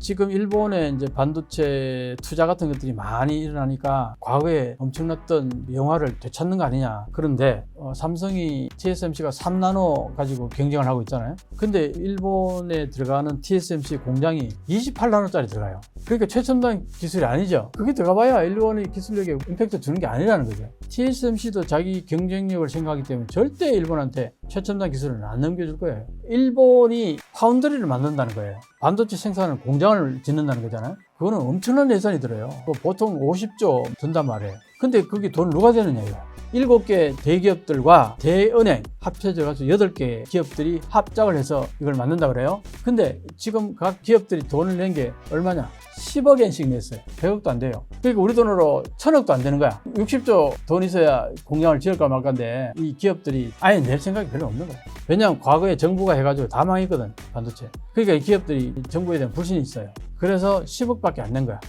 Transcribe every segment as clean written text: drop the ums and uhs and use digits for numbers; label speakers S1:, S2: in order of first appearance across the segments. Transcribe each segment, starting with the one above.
S1: 지금 일본의 이제 반도체 투자 같은 것들이 많이 일어나니까 과거에 엄청났던 영화를 되찾는 거 아니냐. 그런데 삼성이 TSMC가 3나노 가지고 경쟁을 하고 있잖아요. 근데 일본에 들어가는 TSMC 공장이 28나노짜리 들어가요. 그러니까 최첨단 기술이 아니죠. 그게 들어가봐야 일본의 기술력에 임팩트 주는 게 아니라는 거죠. TSMC도 자기 경쟁력을 생각하기 때문에 절대 일본한테 최첨단 기술을 안 넘겨줄 거예요. 일본이 파운드리를 만든다는 거예요. 반도체 생산을 공장을 짓는다는 거잖아요. 그거는 엄청난 예산이 들어요. 보통 50조 든단 말이에요. 근데 그게 돈 누가 되느냐요. 7개 대기업들과 대은행 합쳐져서 8개 기업들이 합작을 해서 이걸 만든다 그래요. 근데 지금 각 기업들이 돈을 낸 게 얼마냐? 10억 엔씩 냈어요. 100억도 안 돼요. 그러니까 우리 돈으로 1000억도 안 되는 거야. 60조 돈 있어야 공장을 지을까 말까인데 이 기업들이 아예 낼 생각이 별로 없는 거야. 왜냐하면 과거에 정부가 해가지고 다 망했거든, 반도체. 그러니까 이 기업들이 정부에 대한 불신이 있어요. 그래서 10억밖에 안 낸 거야.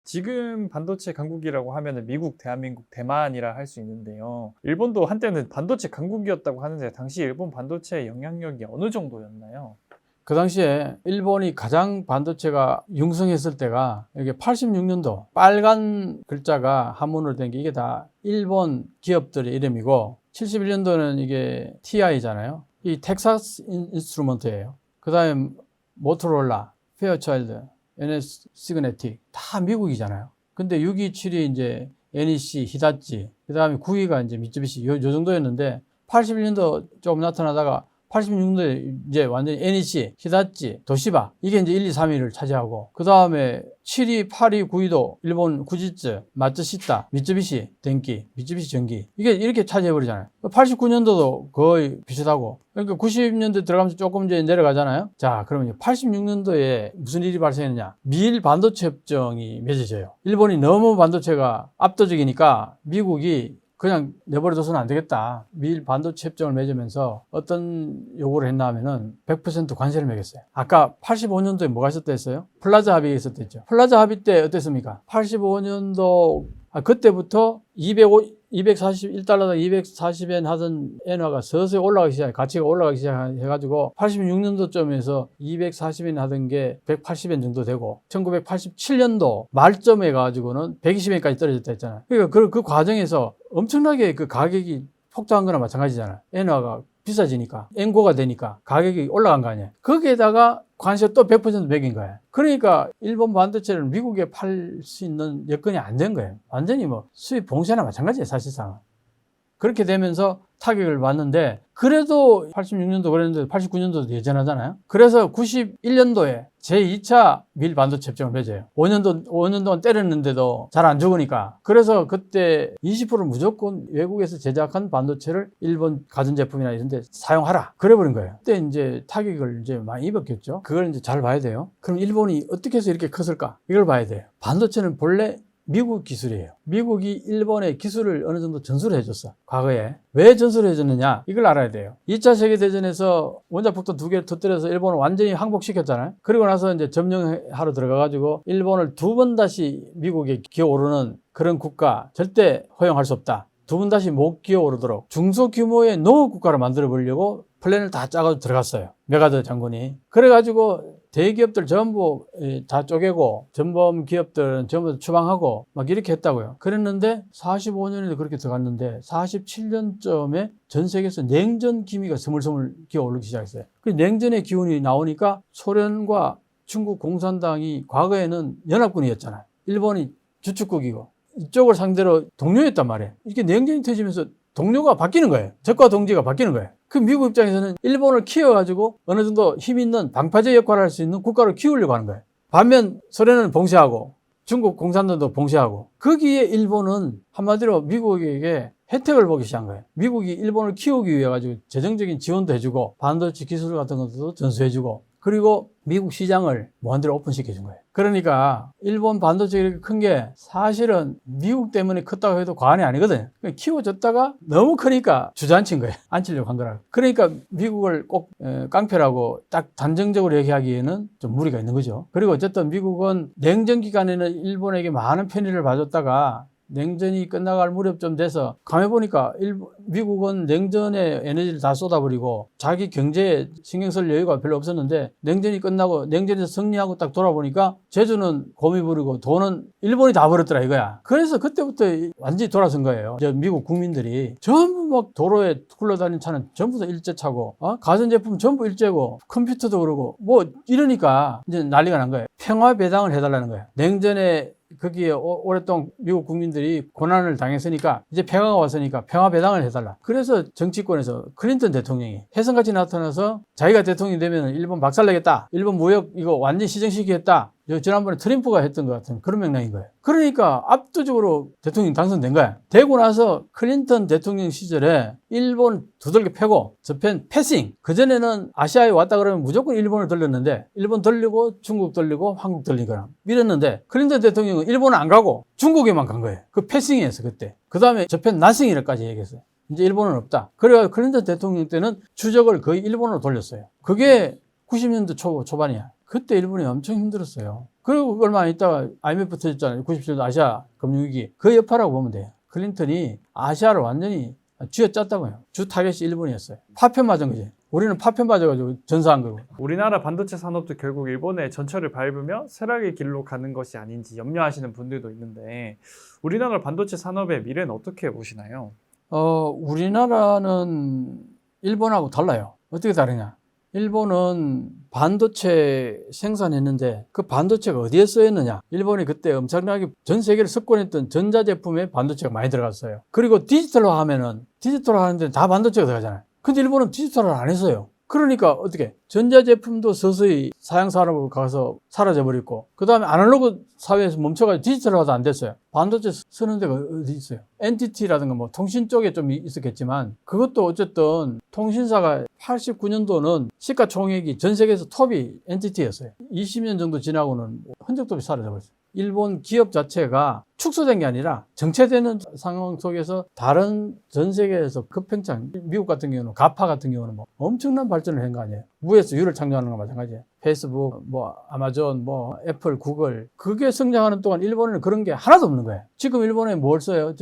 S2: 지금 반도체 강국이라고 하면 미국, 대한민국, 대만이라 할 수 있는데요. 일본도 한때는 반도체 강국이었다고 하는데 당시 일본 반도체의 영향력이 어느 정도였나요?
S1: 그 당시에 일본이 가장 반도체가 융성했을 때가 이게 86년도 빨간 글자가 한문으로 된 게 이게 다 일본 기업들의 이름이고 71년도는 이게 TI잖아요. 이 텍사스 인스트루먼트예요. 그 다음에 모토로라, 페어차일드, NS 시그네틱 다 미국이잖아요. 근데 627이 이제 NEC, 히다치, 그 다음에 9위가 이제 미쯔비시 요 정도였는데 81년도 조금 나타나다가 86년도에 이제 완전히 NEC, 히다치, 도시바 이게 이제 1, 2, 3위를 차지하고 그 다음에 7위, 8위, 9위도 일본 후지츠, 마츠시타, 미쯔비시 덴키, 미쯔비시 전기 이게 이렇게 차지해버리잖아요. 89년도도 거의 비슷하고 그러니까 90년대 들어가면서 조금 이제 내려가잖아요. 자, 그러면 86년도에 무슨 일이 발생했느냐? 미일 반도체 협정이 맺어져요. 일본이 너무 반도체가 압도적이니까 미국이 그냥 내버려둬서는 안 되겠다. 미일 반도체 협정을 맺으면서 어떤 요구를 했나 하면은 100% 관세를 매겼어요. 아까 85년도에 뭐가 있었다 했어요? 플라자 합의가 있었다 했죠. 플라자 합의 때 어땠습니까? 85년도 그때부터 241달러당 240엔 하던 엔화가 서서히 올라가기 시작해 가치가 올라가기 시작해가지고 86년도쯤에서 240엔 하던 게 180엔 정도 되고 1987년도 말점에 가지고는 120엔까지 떨어졌다 했잖아요. 그러니까 그 과정에서 엄청나게 그 가격이 폭등한 거나 마찬가지잖아요. 엔화가 비싸지니까 엔고가 되니까 가격이 올라간 거 아니에요. 거기에다가 관세 또 100% 매긴 거예요. 그러니까 일본 반도체를 미국에 팔 수 있는 여건이 안 된 거예요. 완전히 뭐 수입 봉쇄나 마찬가지예요, 사실상. 그렇게 되면서 타격을 받는데 그래도 86년도 그랬는데 89년도도 예전하잖아요. 그래서 91년도에 제2차 미일 반도체 협정을 맺어요. 5년 동안 때렸는데도 잘 안 죽으니까. 그래서 그때 20% 무조건 외국에서 제작한 반도체를 일본 가전제품이나 이런 데 사용하라. 그래버린 거예요. 그때 이제 타격을 이제 많이 입었겠죠. 그걸 이제 잘 봐야 돼요. 그럼 일본이 어떻게 해서 이렇게 컸을까? 이걸 봐야 돼요. 반도체는 본래 미국 기술이에요. 미국이 일본의 기술을 어느 정도 전수를 해줬어. 과거에. 왜 전수를 해줬느냐? 이걸 알아야 돼요. 2차 세계대전에서 원자폭탄 2개를 터뜨려서 일본을 완전히 항복시켰잖아요. 그리고 나서 이제 점령하러 들어가가지고 일본을 2번 다시 미국에 기어오르는 그런 국가 절대 허용할 수 없다. 2번 다시 못 기어오르도록 중소규모의 농업 국가를 만들어 보려고 플랜을 다 짜고 들어갔어요. 메가더 장군이. 그래가지고 대기업들 전부 다 쪼개고 전범 기업들은 전부 추방하고 막 이렇게 했다고요. 그랬는데 45년에도 그렇게 들어갔는데 47년쯤에 전 세계에서 냉전 기미가 스물스물 기어오르기 시작했어요. 그 냉전의 기운이 나오니까 소련과 중국 공산당이 과거에는 연합군이었잖아요. 일본이 주축국이고 이쪽을 상대로 동료였단 말이에요. 이게 냉전이 터지면서 동료가 바뀌는 거예요. 적과 동지가 바뀌는 거예요. 그 미국 입장에서는 일본을 키워가지고 어느 정도 힘 있는 방파제 역할을 할 수 있는 국가를 키우려고 하는 거예요. 반면 소련은 봉쇄하고 중국 공산당도 봉쇄하고 거기에 일본은 한마디로 미국에게 혜택을 보기 시작한 거예요. 미국이 일본을 키우기 위해 가지고 재정적인 지원도 해주고 반도체 기술 같은 것도 전수해주고 그리고 미국 시장을 무한대로 오픈시켜준 거예요. 그러니까 일본 반도체 이렇게 큰 게 사실은 미국 때문에 컸다고 해도 과언이 아니거든요. 키워줬다가 너무 크니까 주저앉힌 거예요. 앉히려고 한 거라고. 그러니까 미국을 꼭 깡패라고 딱 단정적으로 얘기하기에는 좀 무리가 있는 거죠. 그리고 어쨌든 미국은 냉전 기간에는 일본에게 많은 편의를 봐줬다가 냉전이 끝나갈 무렵쯤 돼서 가만히 보니까 미국은 냉전에 에너지를 다 쏟아버리고 자기 경제에 신경 쓸 여유가 별로 없었는데 냉전이 끝나고 냉전에서 승리하고 딱 돌아보니까 제주는 곰이 부리고 돈은 일본이 다 벌었더라 이거야. 그래서 그때부터 완전히 돌아선 거예요. 미국 국민들이 전부 막 도로에 굴러다니는 차는 전부 다 일제차고 가전제품 전부 일제고 컴퓨터도 그러고 뭐 이러니까 이제 난리가 난 거예요. 평화 배당을 해달라는 거예요. 냉전에 거기에 오랫동안 미국 국민들이 고난을 당했으니까 이제 평화가 왔으니까 평화 배당을 해달라. 그래서 정치권에서 클린턴 대통령이 혜성같이 나타나서 자기가 대통령이 되면 일본 박살내겠다. 일본 무역 이거 완전히 시정시키겠다. 지난번에 트럼프가 했던 것 같은 그런 맥락인 거예요. 그러니까 압도적으로 대통령이 당선된 거야. 되고 나서 클린턴 대통령 시절에 일본 두들겨 패고 저편 패싱. 그전에는 아시아에 왔다 그러면 무조건 일본을 돌렸는데 일본 돌리고 중국 돌리고 한국 돌리거나 밀었는데 클린턴 대통령은 일본은 안 가고 중국에만 간 거예요. 그 패싱이었어 그때. 그 다음에 저편 나싱이라까지 얘기했어요. 이제 일본은 없다. 그래서 클린턴 대통령 때는 주적을 거의 일본으로 돌렸어요. 그게 90년대 초반이야. 그때 일본이 엄청 힘들었어요. 그리고 얼마 안 있다가 IMF 터졌잖아요. 97년도 아시아 금융위기. 그 여파라고 보면 돼요. 클린턴이 아시아를 완전히 쥐어짰다고요. 주 타겟이 일본이었어요. 파편 맞은 거지. 우리는 파편 맞아가지고 전사한 거고.
S2: 우리나라 반도체 산업도 결국 일본의 전철을 밟으며 쇠락의 길로 가는 것이 아닌지 염려하시는 분들도 있는데 우리나라 반도체 산업의 미래는 어떻게 보시나요?
S1: 우리나라는 일본하고 달라요. 어떻게 다르냐? 일본은 반도체 생산했는데 그 반도체가 어디에 쓰였느냐? 일본이 그때 엄청나게 전 세계를 석권했던 전자제품에 반도체가 많이 들어갔어요. 그리고 디지털화 하는데 다 반도체가 들어가잖아요. 근데 일본은 디지털화를 안 했어요. 그러니까 어떻게 전자제품도 서서히 사양산업으로 가서 사라져버렸고 그 다음에 아날로그 사회에서 멈춰가지고 디지털화도 안 됐어요. 반도체 쓰는 데가 어디 있어요? NTT라든가 뭐 통신 쪽에 좀 있었겠지만 그것도 어쨌든 통신사가 89년도는 시가총액이 전 세계에서 톱이 NTT였어요. 20년 정도 지나고는 흔적도 없이 사라져버렸어요. 일본 기업 자체가 축소된 게 아니라 정체되는 상황 속에서 다른 전 세계에서 급팽창, 미국 같은 경우는 가파 같은 경우는 뭐 엄청난 발전을 한 거 아니에요. 무에서 유를 창조하는 거 마찬가지예요. 페이스북, 뭐 아마존, 뭐 애플, 구글 그게 성장하는 동안 일본에는 그런 게 하나도 없는 거예요. 지금 일본에 뭘 써요?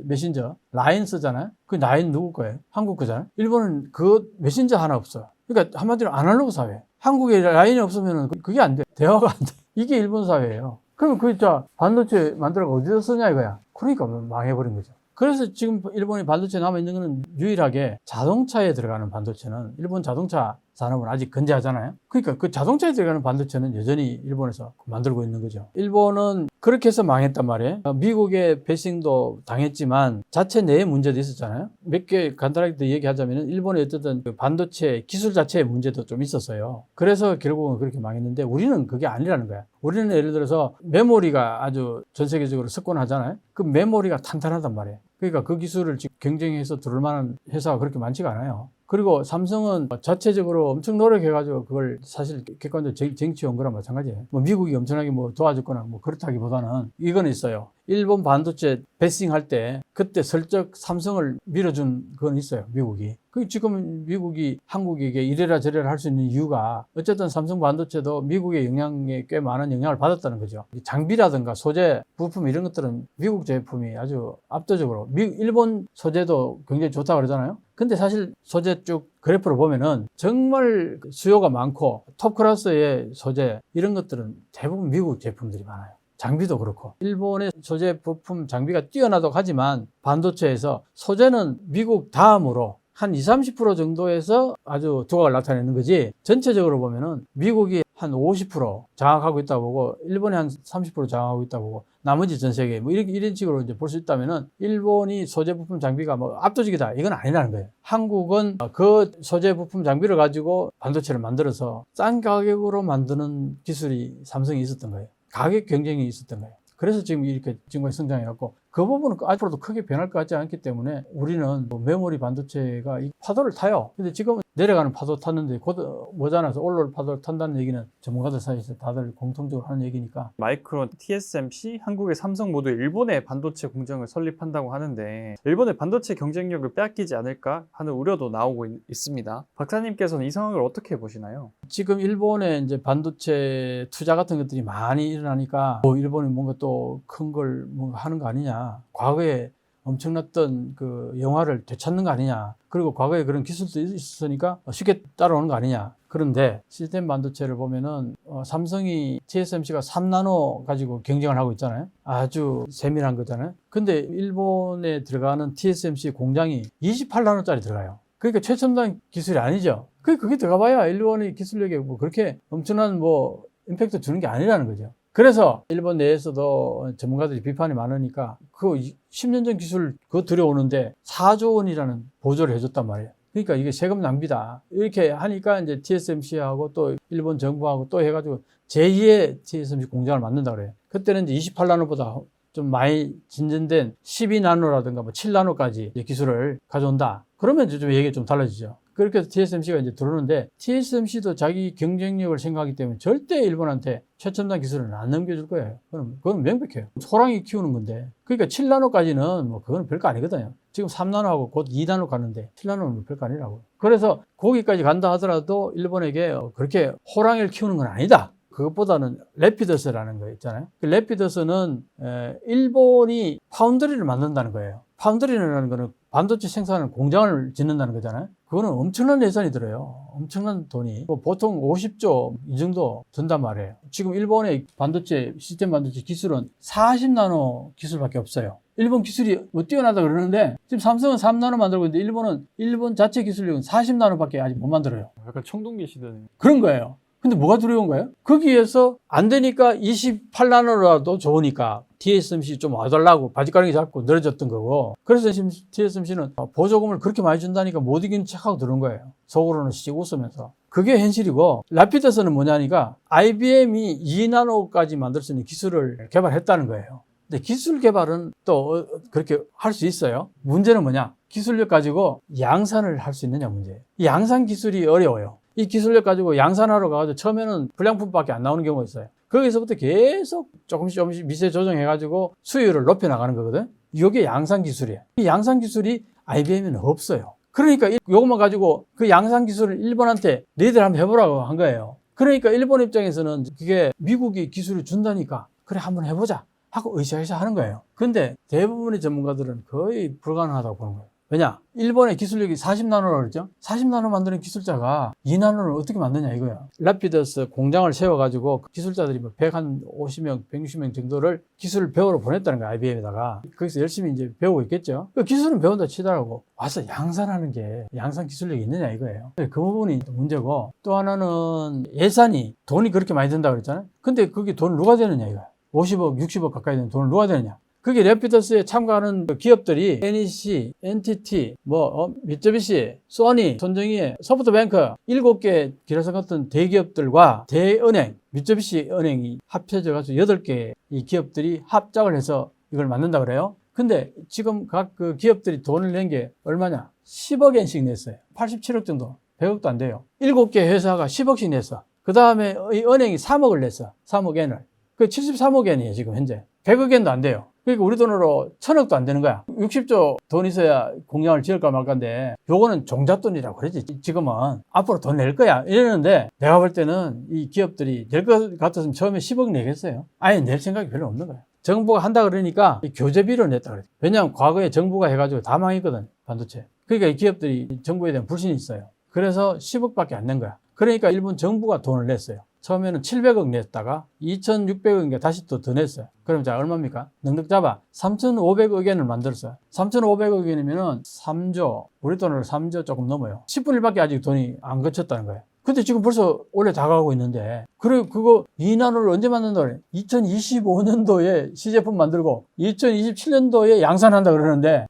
S1: 메신저 라인 쓰잖아요. 그 라인 누구 거예요? 한국 거잖아요. 일본은 그 메신저 하나 없어요. 그러니까 한마디로 아날로그 사회. 한국에 라인이 없으면 그게 안 돼. 대화가 안 돼. 이게 일본 사회예요. 그럼 그 반도체 만들어가 어디서 쓰냐 이거야. 그러니까 망해버린 거죠. 그래서 지금 일본이 반도체 남아있는 거는 유일하게 자동차에 들어가는 반도체는 일본 자동차 산업은 아직 건재하잖아요. 그러니까 그 자동차에 들어가는 반도체는 여전히 일본에서 만들고 있는 거죠. 일본은 그렇게 해서 망했단 말이에요. 미국의 배싱도 당했지만 자체 내에 문제도 있었잖아요. 몇 개 간단하게 더 얘기하자면 일본의 어쨌든 그 반도체 기술 자체의 문제도 좀 있었어요. 그래서 결국은 그렇게 망했는데 우리는 그게 아니라는 거야. 우리는 예를 들어서 메모리가 아주 전 세계적으로 석권하잖아요. 그 메모리가 탄탄하단 말이에요. 그러니까 그 기술을 경쟁해서 들을 만한 회사가 그렇게 많지가 않아요. 그리고 삼성은 자체적으로 엄청 노력해가지고 그걸 사실 객관적으로 쟁취한 거랑 마찬가지예요. 뭐 미국이 엄청나게 뭐 도와줬거나 뭐 그렇다기보다는 이건 있어요. 일본 반도체 베싱할 때 그때 슬쩍 삼성을 밀어준 건 있어요. 미국이. 지금 미국이 한국에게 이래라 저래라 할 수 있는 이유가 어쨌든 삼성 반도체도 미국의 영향에 꽤 많은 영향을 받았다는 거죠. 장비라든가 소재, 부품 이런 것들은 미국 제품이 아주 압도적으로 일본 소재도 굉장히 좋다고 그러잖아요. 근데 사실 소재 쭉 그래프를 보면은 정말 수요가 많고 톱 클래스의 소재 이런 것들은 대부분 미국 제품들이 많아요. 장비도 그렇고 일본의 소재 부품 장비가 뛰어나다고 하지만 반도체에서 소재는 미국 다음으로 한 20-30% 정도에서 아주 두각을 나타내는 거지 전체적으로 보면은 미국이 한 50% 장악하고 있다고 보고 일본이 한 30% 장악하고 있다고 보고 나머지 전 세계 뭐 이런 식으로 이제 볼 수 있다면은 일본이 소재 부품 장비가 뭐 압도적이다 이건 아니라는 거예요. 한국은 그 소재 부품 장비를 가지고 반도체를 만들어서 싼 가격으로 만드는 기술이 삼성이 있었던 거예요. 가격 경쟁이 있었던 거예요. 그래서 지금 이렇게 지금까지 성장해갖고 그 부분은 앞으로도 크게 변할 것 같지 않기 때문에 우리는 뭐 메모리 반도체가 이 파도를 타요. 근데 지금은 내려가는 파도 탔는데 곧 모자라서 올라올 파도를 탄다는 얘기는 전문가들 사이에서 다들 공통적으로 하는 얘기니까.
S2: 마이크론, TSMC, 한국의 삼성 모두 일본의 반도체 공장을 설립한다고 하는데 일본의 반도체 경쟁력을 빼앗기지 않을까 하는 우려도 나오고 있습니다. 박사님께서는 이 상황을 어떻게 보시나요?
S1: 지금 일본의 이제 반도체 투자 같은 것들이 많이 일어나니까 일본이 뭔가 또 큰 걸 뭔가 하는 거 아니냐. 과거에 엄청났던 그 영화를 되찾는 거 아니냐. 그리고 과거에 그런 기술도 있었으니까 쉽게 따라오는 거 아니냐. 그런데 시스템 반도체를 보면은 삼성이 TSMC가 3나노 가지고 경쟁을 하고 있잖아요. 아주 세밀한 거잖아요. 근데 일본에 들어가는 TSMC 공장이 28나노짜리 들어가요. 그러니까 최첨단 기술이 아니죠. 그게 들어가봐야 일본의 기술력에 뭐 그렇게 엄청난 뭐 임팩트 주는 게 아니라는 거죠. 그래서 일본 내에서도 전문가들이 비판이 많으니까 그 10년 전 기술 그거 들여오는데 4조 원이라는 보조를 해줬단 말이에요. 그러니까 이게 세금 낭비다. 이렇게 하니까 이제 TSMC하고 또 일본 정부하고 또 해가지고 제2의 TSMC 공장을 만든다 그래요. 그때는 이제 28나노보다 좀 많이 진전된 12나노라든가 뭐 7나노까지 기술을 가져온다. 그러면 이제 좀 얘기가 좀 달라지죠. 그렇게 해서 TSMC가 이제 들어오는데 TSMC도 자기 경쟁력을 생각하기 때문에 절대 일본한테 최첨단 기술은 안 넘겨줄 거예요. 그건 명백해요. 호랑이 키우는 건데. 그러니까 7나노까지는 뭐 그건 별거 아니거든요. 지금 3나노하고 곧 2나노 가는데 7나노는 별거 아니라고. 그래서 거기까지 간다 하더라도 일본에게 그렇게 호랑이를 키우는 건 아니다. 그것보다는 래피더스라는 거 있잖아요. 그 래피더스는 일본이 파운드리를 만든다는 거예요. 파운드리라는 거는 반도체 생산을 공장을 짓는다는 거잖아요. 그거는 엄청난 예산이 들어요. 엄청난 돈이. 보통 50조 이 정도 든단 말이에요. 지금 일본의 반도체, 시스템 반도체 기술은 40나노 기술밖에 없어요. 일본 기술이 뭐 뛰어나다 그러는데 지금 삼성은 3나노 만들고 있는데 일본 자체 기술력은 40나노밖에 아직 못 만들어요.
S2: 약간 청동기 시대네.
S1: 그런 거예요. 근데 뭐가 두려운 거예요? 거기에서 안 되니까 28나노라도 좋으니까 TSMC 좀 와달라고 바지가랑이 잡고 늘어졌던 거고. 그래서 지금 TSMC는 보조금을 그렇게 많이 준다니까 못 이기는 척하고 들어온 거예요. 속으로는 씩 웃으면서. 그게 현실이고, 라피더스는 뭐냐니까 IBM이 2나노까지 만들 수 있는 기술을 개발했다는 거예요. 근데 기술 개발은 또 그렇게 할 수 있어요. 문제는 뭐냐? 기술력 가지고 양산을 할 수 있느냐 문제예요. 이 양산 기술이 어려워요. 이 기술력 가지고 양산하러 가가지고 처음에는 불량품밖에 안 나오는 경우가 있어요. 거기서부터 계속 조금씩 미세 조정해가지고 수율을 높여나가는 거거든. 이게 양산 기술이에요. 이 양산 기술이 IBM에는 없어요. 그러니까 이것만 가지고 그 양산 기술을 일본한테 너희들 한번 해보라고 한 거예요. 그러니까 일본 입장에서는 그게 미국이 기술을 준다니까 그래 한번 해보자 하고 으쌰으쌰 하는 거예요. 근데 대부분의 전문가들은 거의 불가능하다고 보는 거예요. 왜냐? 일본의 기술력이 40나노라고 그랬죠? 40나노 만드는 기술자가 2나노를 어떻게 만드냐 이거야. 라피더스 공장을 세워가지고 기술자들이 뭐 150명, 160명 정도를 기술을 배우러 보냈다는 거야, IBM에다가. 거기서 열심히 이제 배우고 있겠죠? 그 기술은 배운다 치더라고. 와서 양산하는 게 양산 기술력이 있느냐 이거예요. 그 부분이 문제고, 또 하나는 예산이 돈이 그렇게 많이 든다고 그랬잖아요? 근데 그게 돈 누가 되느냐 이거야. 50억, 60억 가까이 되는 돈을 누가 되느냐. 그게 래피더스에 참가하는 기업들이 NEC, NTT, 미쯔비시, 소니, 손정희, 소프트뱅크 7개 길어서 같은 대기업들과 대은행, 미쯔비시 은행이 합쳐져 가지고 8개 이 기업들이 합작을 해서 이걸 만든다 그래요. 근데 지금 각 그 기업들이 돈을 낸 게 얼마냐? 10억 엔씩 냈어요. 87억 정도. 100억도 안 돼요. 7개 회사가 10억씩 냈어. 그 다음에 이 은행이 3억을 냈어. 3억 엔을. 그 73억 엔이에요, 지금 현재. 100억 엔도 안 돼요. 그러니까 우리 돈으로 1000억도 안 되는 거야. 60조 돈 있어야 공장을 지을까 말까인데 요거는 종잣돈이라고 그러지. 지금은 앞으로 돈 낼 거야 이러는데 내가 볼 때는 이 기업들이 낼 것 같았으면 처음에 10억 내겠어요. 아예 낼 생각이 별로 없는 거야. 정부가 한다 그러니까 교재비로 냈다 그래. 왜냐하면 과거에 정부가 해가지고 다 망했거든, 반도체. 그러니까 이 기업들이 정부에 대한 불신이 있어요. 그래서 10억밖에 안 낸 거야. 그러니까 일본 정부가 돈을 냈어요. 처음에는 700억 냈다가 2,600억인가 다시 또 더 냈어요. 그럼 자 얼마입니까? 넉넉 잡아 3,500억 엔을 만들었어요. 3,500억 엔이면은 3조, 우리 돈으로 3조 조금 넘어요. 10분의 1밖에 아직 돈이 안 거쳤다는 거예요. 근데 지금 벌써 올해 다가가고 있는데, 그리고 그거 2나노를 언제 만든다 그래? 2025년도에 시제품 만들고 2027년도에 양산한다 그러는데,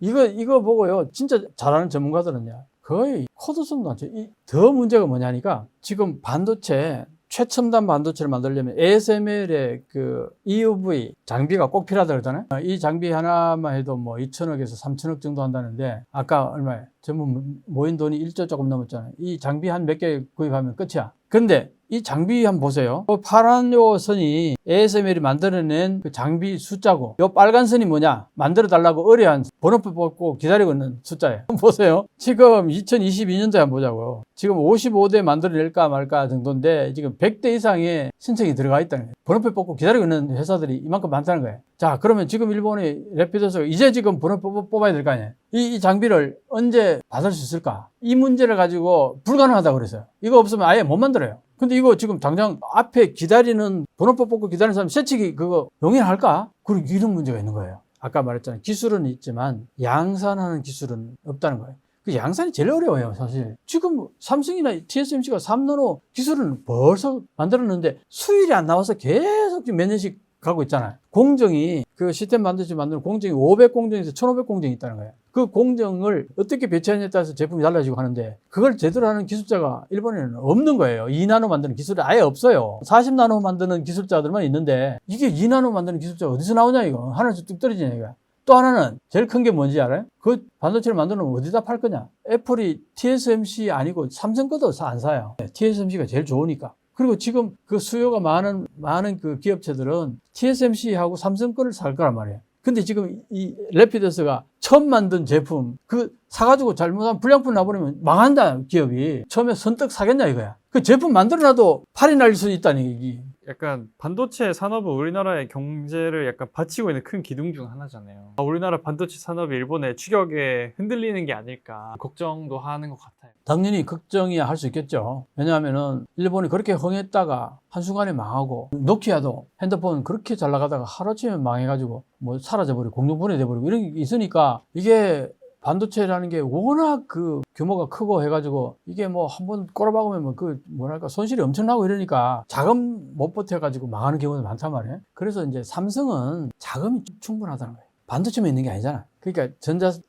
S1: 이거 보고요. 진짜 잘하는 전문가들은요. 거의 코드 숨도 안 쳐. 더 문제가 뭐냐니까 지금 반도체 최첨단 반도체를 만들려면 ASML의 그 EUV 장비가 꼭 필요하다 그러잖아요. 이 장비 하나만 해도 뭐 2천억에서 3천억 정도 한다는데 아까 얼마에 전부 모인 돈이 1조 조금 넘었잖아요. 이 장비 한 몇 개 구입하면 끝이야. 근데 이 장비 한번 보세요. 그 파란 요 선이 ASML이 만들어낸 그 장비 숫자고, 요 빨간 선이 뭐냐? 만들어 달라고 의뢰한 번호표 뽑고 기다리고 있는 숫자예요. 한번 보세요. 지금 2022년도에 한번 보자고요. 지금 55대 만들어낼까 말까 정도인데 지금 100대 이상의 신청이 들어가 있다는 거예요. 번호표 뽑고 기다리고 있는 회사들이 이만큼 많다는 거예요. 자, 그러면 지금 일본의 래피더스가 이제 지금 번호표 뽑아야 될 거 아니에요. 이 장비를 언제 받을 수 있을까? 이 문제를 가지고 불가능하다고 그랬어요. 이거 없으면 아예 못 만들어요. 근데 이거 지금 당장 앞에 기다리는, 번호표 뽑고 기다리는 사람 세치기 그거 용인할까? 그리고 이런 문제가 있는 거예요. 아까 말했잖아요. 기술은 있지만 양산하는 기술은 없다는 거예요. 그 양산이 제일 어려워요, 사실. 지금 삼성이나 TSMC가 3나노 기술은 벌써 만들었는데 수율이 안 나와서 계속 몇 년씩 가고 있잖아요. 공정이, 그 시스템 반도체 만드는 공정이 500공정에서 1500공정이 있다는 거예요. 그 공정을 어떻게 배치하느냐에 따라서 제품이 달라지고 하는데 그걸 제대로 하는 기술자가 일본에는 없는 거예요. 2나노 만드는 기술이 아예 없어요. 40나노 만드는 기술자들만 있는데 이게 2나노 만드는 기술자가 어디서 나오냐 이거. 하나씩 뚝 떨어지냐 이거. 또 하나는 제일 큰 게 뭔지 알아요? 그 반도체를 만들면 어디다 팔 거냐? 애플이 TSMC 아니고 삼성 것도 안 사요. TSMC가 제일 좋으니까. 그리고 지금 그 수요가 많은 그 기업체들은 TSMC하고 삼성 거를 살 거란 말이에요. 근데 지금 이 래피더스가 처음 만든 제품 그 사가지고 잘못하면 불량품 나버리면 망한다 기업이. 처음에 선뜻 사겠냐 이거야. 그 제품 만들어놔도 팔이 날 수 있다니 이게.
S2: 약간 반도체 산업은 우리나라의 경제를 약간 받치고 있는 큰 기둥 중 하나잖아요. 우리나라 반도체 산업이 일본의 추격에 흔들리는 게 아닐까 걱정도 하는 것 같아요.
S1: 당연히 걱정이야 할 수 있겠죠. 왜냐하면은 일본이 그렇게 흥했다가 한순간에 망하고, 노키아도 핸드폰 그렇게 잘 나가다가 하루아침에 망해가지고 뭐 사라져버리고 공룡 분해돼버리고 이런 게 있으니까, 이게 반도체라는 게 워낙 그 규모가 크고 해가지고 이게 뭐 한번 꼬라박으면 뭐 그 뭐랄까 손실이 엄청나고 이러니까 자금 못 버텨가지고 망하는 경우도 많단 말이에요. 그래서 이제 삼성은 자금이 충분하다는 거예요. 반도체만 있는 게 아니잖아. 그러니까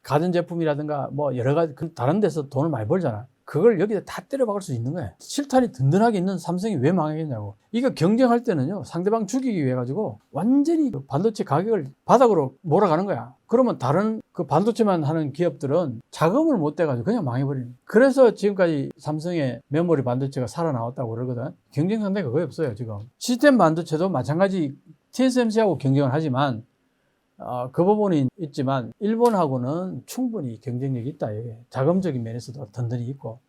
S1: 가전제품이라든가 뭐 여러 가지 다른 데서 돈을 많이 벌잖아. 그걸 여기다 다 때려박을 수 있는 거예요. 실탄이 든든하게 있는 삼성이 왜 망하겠냐고. 이거 경쟁할 때는요, 상대방 죽이기 위해 가지고 완전히 그 반도체 가격을 바닥으로 몰아가는 거야. 그러면 다른 그 반도체만 하는 기업들은 자금을 못 대가지고 그냥 망해버리는 거야. 그래서 지금까지 삼성의 메모리 반도체가 살아나왔다고 그러거든. 경쟁 상대가 거의 없어요, 지금. 시스템 반도체도 마찬가지 TSMC하고 경쟁을 하지만 그 부분이 있지만 일본하고는 충분히 경쟁력이 있다. 이게 자금적인 면에서도 든든히 있고.